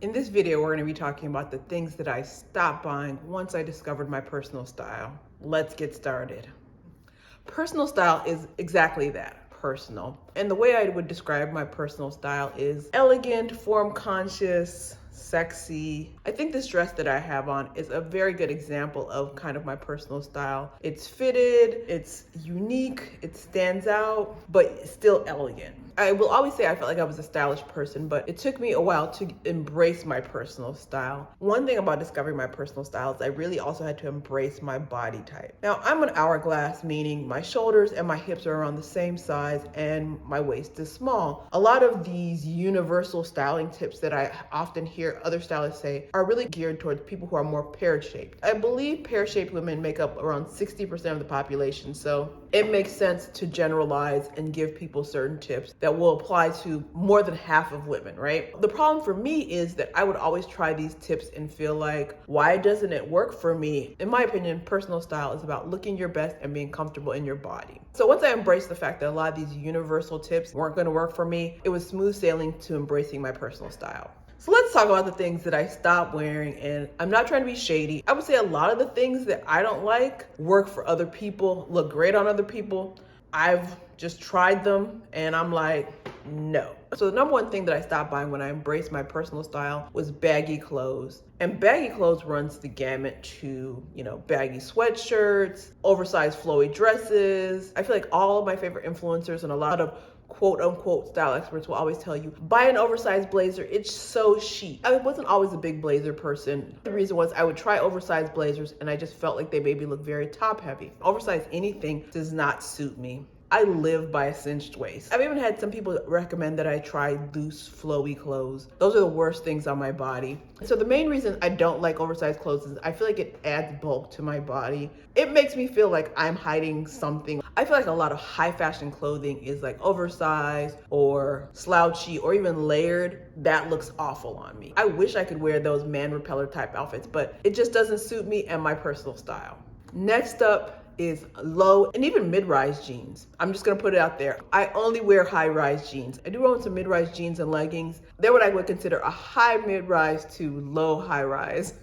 In this video, we're going to be talking about the things that I stopped buying once I discovered my personal style. Let's get started. Personal style is exactly that, personal. And the way I would describe my personal style is elegant, form conscious, sexy. I think this dress that I have on is a very good example of kind of my personal style. It's fitted, it's unique, it stands out, but it's still elegant. I will always say I felt like I was a stylish person, but it took me a while to embrace my personal style. One thing about discovering my personal style is I really also had to embrace my body type. Now, I'm an hourglass, meaning my shoulders and my hips are around the same size and my waist is small. A lot of these universal styling tips that I often hear other stylists say are really geared towards people who are more pear-shaped. I believe pear-shaped women make up around 60% of the population, so it makes sense to generalize and give people certain tips that will apply to more than half of women, right? The problem for me is that I would always try these tips and feel like, why doesn't it work for me? In my opinion, personal style is about looking your best and being comfortable in your body. So once I embraced the fact that a lot of these universal tips weren't going to work for me, it was smooth sailing to embracing my personal style. So let's talk about the things that I stopped wearing, and I'm not trying to be shady. I would say a lot of the things that I don't like work for other people, look great on other people. I've just tried them and I'm like, no. So the number one thing that I stopped buying when I embraced my personal style was baggy clothes. And baggy clothes runs the gamut to, baggy sweatshirts, oversized flowy dresses. I feel like all of my favorite influencers and a lot of quote unquote style experts will always tell you, buy an oversized blazer, it's so chic. I wasn't always a big blazer person. The reason was I would try oversized blazers and I just felt like they made me look very top heavy. Oversized anything does not suit me. I live by a cinched waist. I've even had some people recommend that I try loose, flowy clothes. Those are the worst things on my body. So the main reason I don't like oversized clothes is I feel like it adds bulk to my body. It makes me feel like I'm hiding something. I feel like a lot of high fashion clothing is like oversized or slouchy or even layered. That looks awful on me. I wish I could wear those man repeller type outfits, but it just doesn't suit me and my personal style. Next up is low and even mid-rise jeans. I'm just gonna put it out there. I only wear high-rise jeans. I do own some mid-rise jeans and leggings. They're what I would consider a high mid-rise to low high-rise.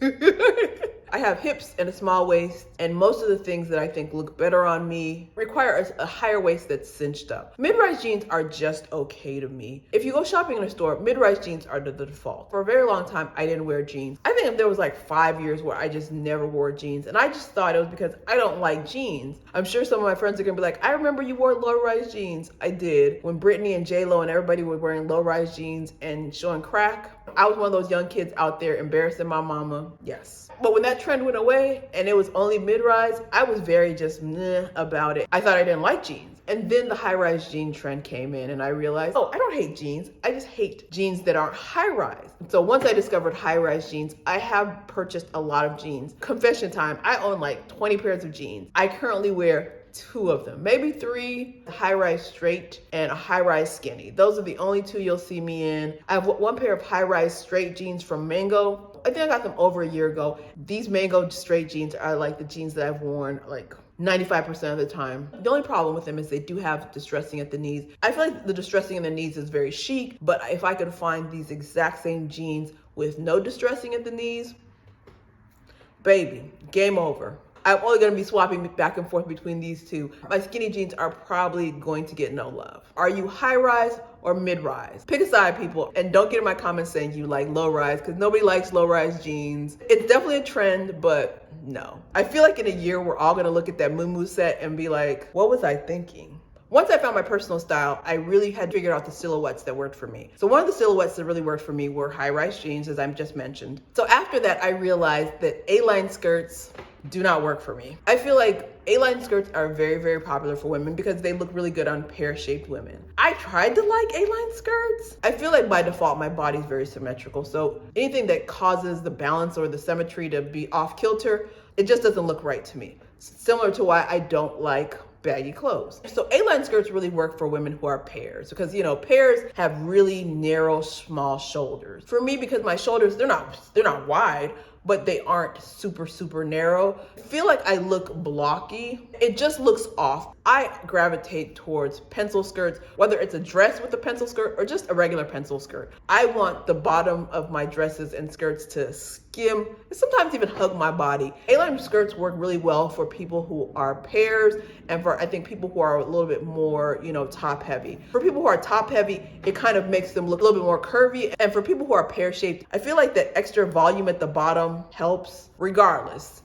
I have hips and a small waist, and most of the things that I think look better on me require a higher waist that's cinched up. Mid-rise jeans are just okay to me. If you go shopping in a store, mid-rise jeans are the default. For a very long time, I didn't wear jeans. I think there was like 5 years where I just never wore jeans, and I just thought it was because I don't like jeans. I'm sure some of my friends are gonna be like, I remember you wore low-rise jeans. I did. When Britney and J-Lo and everybody were wearing low-rise jeans and showing crack, I was one of those young kids out there embarrassing my mama. Yes. But when that trend went away and it was only mid-rise, I was very just meh about it. I thought I didn't like jeans. And then the high-rise jean trend came in and I realized, I don't hate jeans. I just hate jeans that aren't high-rise. So once I discovered high-rise jeans, I have purchased a lot of jeans. Confession time, I own like 20 pairs of jeans. I currently wear 2 of them, maybe 3, a high-rise straight and a high-rise skinny. Those are the only 2 you'll see me in. I have 1 pair of high-rise straight jeans from Mango. I think I got them over a year ago. These Mango straight jeans are like the jeans that I've worn like 95% of the time. The only problem with them is they do have distressing at the knees. I feel like the distressing in the knees is very chic, but if I could find these exact same jeans with no distressing at the knees, baby, game over. I'm only gonna be swapping back and forth between these 2. My skinny jeans are probably going to get no love. Are you high rise or mid rise? Pick a side, people, and don't get in my comments saying you like low rise, because nobody likes low rise jeans. It's definitely a trend, but no. I feel like in a year, we're all gonna look at that Mumu set and be like, what was I thinking? Once I found my personal style, I really had figured out the silhouettes that worked for me. So one of the silhouettes that really worked for me were high-rise jeans, as I've just mentioned. So after that, I realized that A-line skirts do not work for me. I feel like A-line skirts are very, very popular for women because they look really good on pear-shaped women. I tried to like A-line skirts. I feel like by default, my body's very symmetrical. So anything that causes the balance or the symmetry to be off kilter, it just doesn't look right to me. Similar to why I don't like baggy clothes. So A-line skirts really work for women who are pears because, pears have really narrow, small shoulders. For me, because my shoulders, they're not wide, but they aren't super, super narrow. I feel like I look blocky. It just looks off. I gravitate towards pencil skirts, whether it's a dress with a pencil skirt or just a regular pencil skirt. I want the bottom of my dresses and skirts to skim and sometimes even hug my body. A-line skirts work really well for people who are pairs and for, I think, people who are a little bit more, top heavy. For people who are top heavy, it kind of makes them look a little bit more curvy. And for people who are pear shaped, I feel like that extra volume at the bottom helps regardless.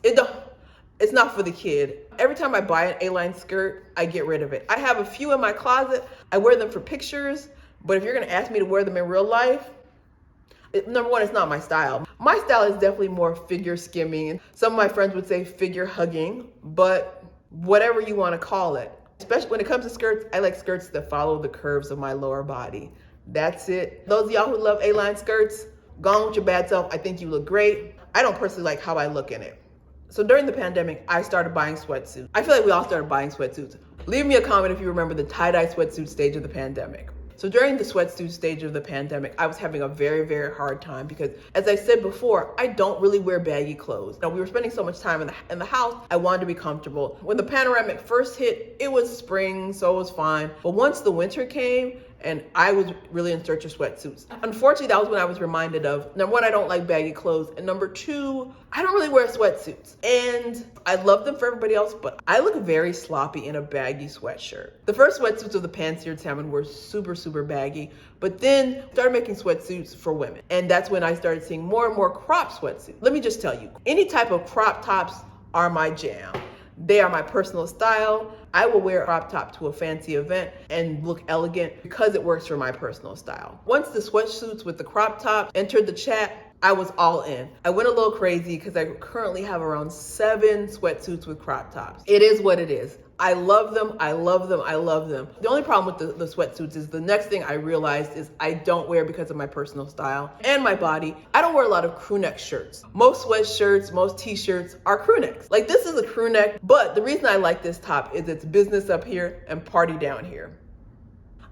It's not for the kid. Every time I buy an A-line skirt, I get rid of it. I have a few in my closet. I wear them for pictures, but if you're gonna ask me to wear them in real life, number one, it's not my style. My style is definitely more figure skimming. And some of my friends would say figure hugging, but whatever you wanna call it. Especially when it comes to skirts, I like skirts that follow the curves of my lower body. That's it. Those of y'all who love A-line skirts, go on with your bad self. I think you look great. I don't personally like how I look in it. So during the pandemic, I started buying sweatsuits. I feel like we all started buying sweatsuits. Leave me a comment if you remember the tie-dye sweatsuit stage of the pandemic. So during the sweatsuit stage of the pandemic, I was having a very, very hard time because, as I said before, I don't really wear baggy clothes. Now, we were spending so much time in the house, I wanted to be comfortable. When the panoramic first hit, it was spring, so it was fine. But once the winter came, and I was really in search of sweatsuits. Unfortunately, that was when I was reminded of, number one, I don't like baggy clothes, and number two, I don't really wear sweatsuits. And I love them for everybody else, but I look very sloppy in a baggy sweatshirt. The first sweatsuits of the pan-seared salmon were super, super baggy, but then started making sweatsuits for women. And that's when I started seeing more and more crop sweatsuits. Let me just tell you, any type of crop tops are my jam. They are my personal style. I will wear a crop top to a fancy event and look elegant because it works for my personal style. Once the sweatsuits with the crop top entered the chat, I was all in. I went a little crazy because I currently have around 7 sweatsuits with crop tops. It is what it is. I love them, I love them, I love them. The only problem with the sweatsuits is the next thing I realized is I don't wear because of my personal style and my body. I don't wear a lot of crewneck shirts. Most sweatshirts, most t-shirts are crewnecks. Like this is a crewneck, but the reason I like this top is it's business up here and party down here.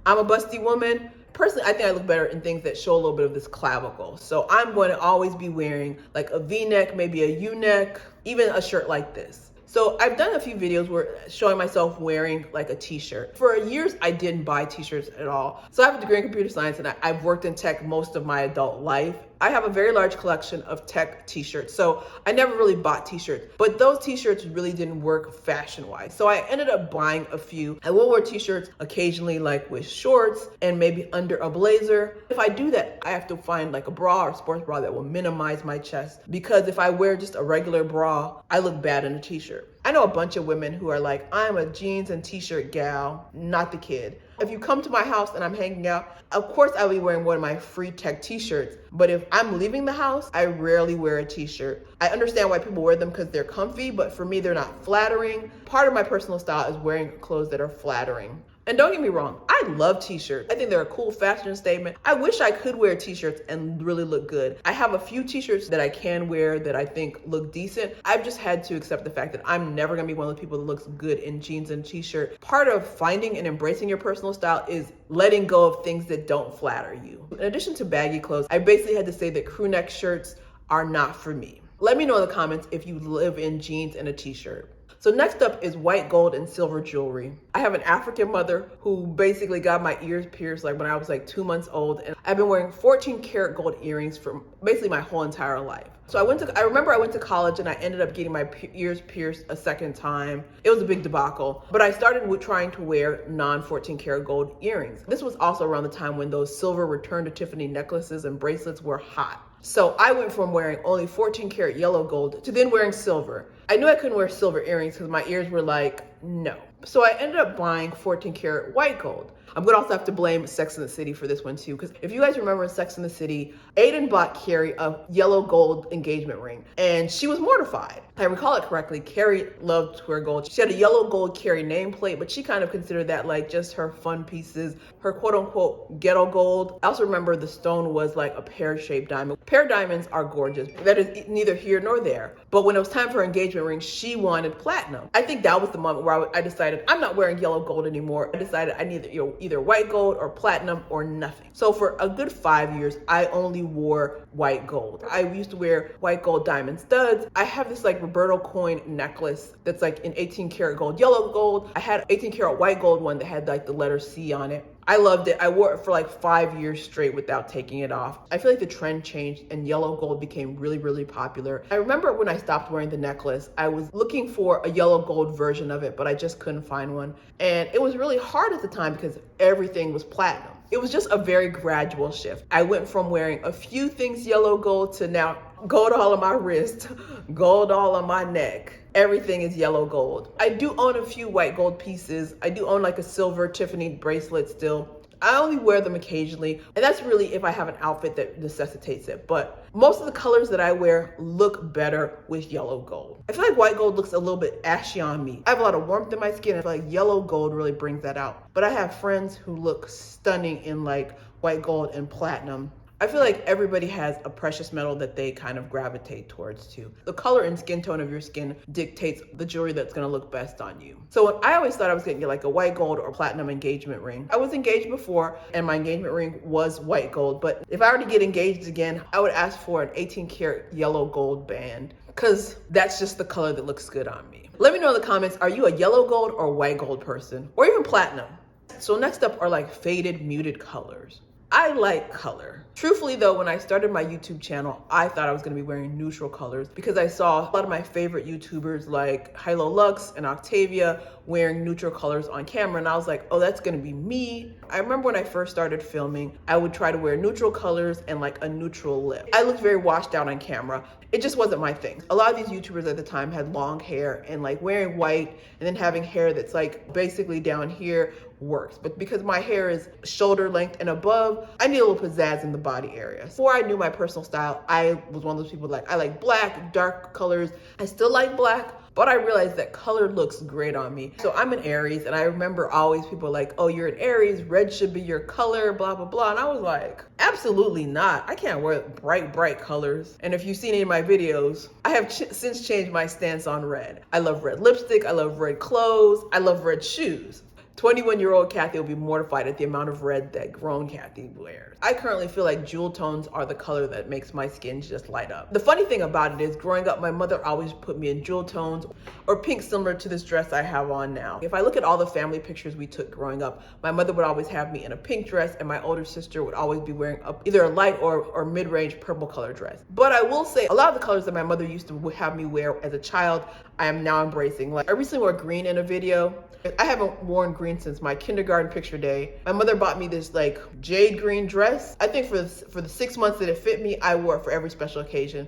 I'm a busty woman. Personally, I think I look better in things that show a little bit of this clavicle. So I'm going to always be wearing like a V-neck, maybe a U-neck, even a shirt like this. So I've done a few videos where showing myself wearing like a t-shirt. For years, I didn't buy t-shirts at all. So I have a degree in computer science and I've worked in tech most of my adult life. I have a very large collection of tech t-shirts. So I never really bought t-shirts, but those t-shirts really didn't work fashion-wise. So I ended up buying a few. I will wear t-shirts occasionally, like with shorts and maybe under a blazer. If I do that, I have to find like a bra or sports bra that will minimize my chest, because if I wear just a regular bra, I look bad in a t-shirt. I know a bunch of women who are like, I'm a jeans and t-shirt gal, not the kid. If you come to my house and I'm hanging out, of course I'll be wearing one of my free tech t-shirts. But if I'm leaving the house, I rarely wear a t-shirt. I understand why people wear them because they're comfy, but for me, they're not flattering. Part of my personal style is wearing clothes that are flattering. And don't get me wrong, I love t-shirts. I think they're a cool fashion statement. I wish I could wear t-shirts and really look good. I have a few t-shirts that I can wear that I think look decent. I've just had to accept the fact that I'm never gonna be one of those people that looks good in jeans and t-shirt. Part of finding and embracing your personal style is letting go of things that don't flatter you. In addition to baggy clothes, I basically had to say that crew neck shirts are not for me. Let me know in the comments if you live in jeans and a t-shirt. So next up is white gold and silver jewelry. I have an African mother who basically got my ears pierced like when I was like 2 months old, and I've been wearing 14 karat gold earrings for basically my whole entire life. So I remember I went to college and I ended up getting my ears pierced a second time. It was a big debacle, but I started with trying to wear non-14 karat gold earrings. This was also around the time when those silver return to Tiffany necklaces and bracelets were hot. So I went from wearing only 14 karat yellow gold to then wearing silver. I knew I couldn't wear silver earrings because my ears were like, no. So I ended up buying 14 karat white gold. I'm gonna also have to blame Sex and the City for this one too, because if you guys remember in Sex and the City, Aiden bought Carrie a yellow gold engagement ring and she was mortified. If I recall it correctly, Carrie loved to wear gold. She had a yellow gold Carrie nameplate, but she kind of considered that like just her fun pieces, her quote unquote ghetto gold. I also remember the stone was like a pear-shaped diamond. Pear diamonds are gorgeous. That is neither here nor there. But when it was time for her engagement ring, she wanted platinum. I think that was the moment where I decided decided I'm not wearing yellow gold anymore. I decided I needed either white gold or platinum or nothing. So for a good 5 years, I only wore white gold. I used to wear white gold diamond studs. I have this like Roberto coin necklace that's like in 18 karat gold, yellow gold. I had 18 karat white gold one that had like the letter C on it. I loved it. I wore it for like 5 years straight without taking it off. I feel like the trend changed and yellow gold became really, really popular. I remember when I stopped wearing the necklace, I was looking for a yellow gold version of it, but I just couldn't find one. And it was really hard at the time because everything was platinum. It was just a very gradual shift. I went from wearing a few things yellow gold to now gold all on my wrist, gold all on my neck. Everything is yellow gold. I do own a few white gold pieces. I do own like a silver Tiffany bracelet still. I only wear them occasionally, and that's really if I have an outfit that necessitates it. But most of the colors that I wear look better with yellow gold. I feel like white gold looks a little bit ashy on me. I have a lot of warmth in my skin. I feel like yellow gold really brings that out. But I have friends who look stunning in like white gold and platinum. I feel like everybody has a precious metal that they kind of gravitate towards too. The color and skin tone of your skin dictates the jewelry that's gonna look best on you. So I always thought I was gonna get like a white gold or platinum engagement ring. I was engaged before and my engagement ring was white gold, but if I were to get engaged again, I would ask for an 18 karat yellow gold band because that's just the color that looks good on me. Let me know in the comments, are you a yellow gold or white gold person or even platinum? So next up are like faded muted colors. I like color. Truthfully though, when I started my YouTube channel, I thought I was gonna be wearing neutral colors because I saw a lot of my favorite YouTubers like Hilo Lux and Octavia wearing neutral colors on camera, and I was like, oh, that's gonna be me. I remember when I first started filming, I would try to wear neutral colors and like a neutral lip. I looked very washed out on camera. It just wasn't my thing. A lot of these YouTubers at the time had long hair, and like wearing white and then having hair that's like basically down here works. But because my hair is shoulder length and above, I need a little pizzazz in the body area. Before I knew my personal style, I was one of those people like, I like black, dark colors. I still like black, but I realized that color looks great on me. So I'm an Aries, and I remember always people like, oh, you're an Aries, red should be your color, blah, blah, blah. And I was like, absolutely not. I can't wear bright colors. And if you've seen any of my videos, I have since changed my stance on red. I love red lipstick, I love red clothes, I love red shoes. 21-year-old Kathy will be mortified at the amount of red that grown Kathy wears. I currently feel like jewel tones are the color that makes my skin just light up. The funny thing about it is growing up, my mother always put me in jewel tones or pink similar to this dress I have on now. If I look at all the family pictures we took growing up, my mother would always have me in a pink dress and my older sister would always be wearing either a light or mid-range purple color dress. But I will say a lot of the colors that my mother used to have me wear as a child, I am now embracing. Like I recently wore green in a video. I haven't worn green since my kindergarten picture day. My mother bought me this like jade green dress. I think for the 6 months that it fit me, I wore it for every special occasion.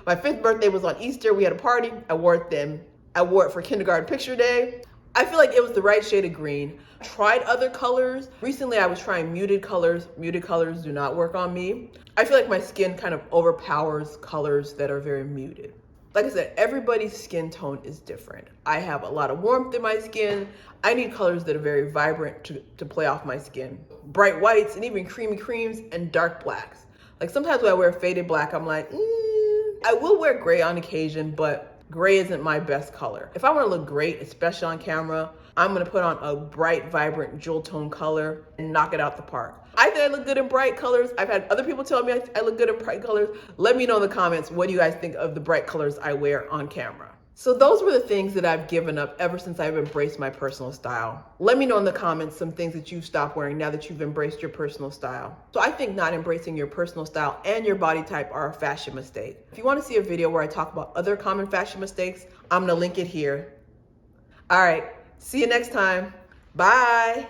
My 5th birthday was on Easter. We had a party. I wore it then. I wore it for kindergarten picture day. I feel like it was the right shade of green. Tried other colors. Recently, I was trying muted colors. Muted colors do not work on me. I feel like my skin kind of overpowers colors that are very muted. Like I said, everybody's skin tone is different. I have a lot of warmth in my skin. I need colors that are very vibrant to play off my skin. Bright whites and even creamy creams and dark blacks. Like sometimes when I wear faded black, I'm like, I will wear gray on occasion, but gray isn't my best color. If I want to look great, especially on camera, I'm gonna put on a bright, vibrant jewel tone color and knock it out the park. I think I look good in bright colors. I've had other people tell me I look good in bright colors. Let me know in the comments, what do you guys think of the bright colors I wear on camera? So those were the things that I've given up ever since I've embraced my personal style. Let me know in the comments some things that you've stopped wearing now that you've embraced your personal style. So I think not embracing your personal style and your body type are a fashion mistake. If you want to see a video where I talk about other common fashion mistakes, I'm gonna link it here. All right, see you next time. Bye.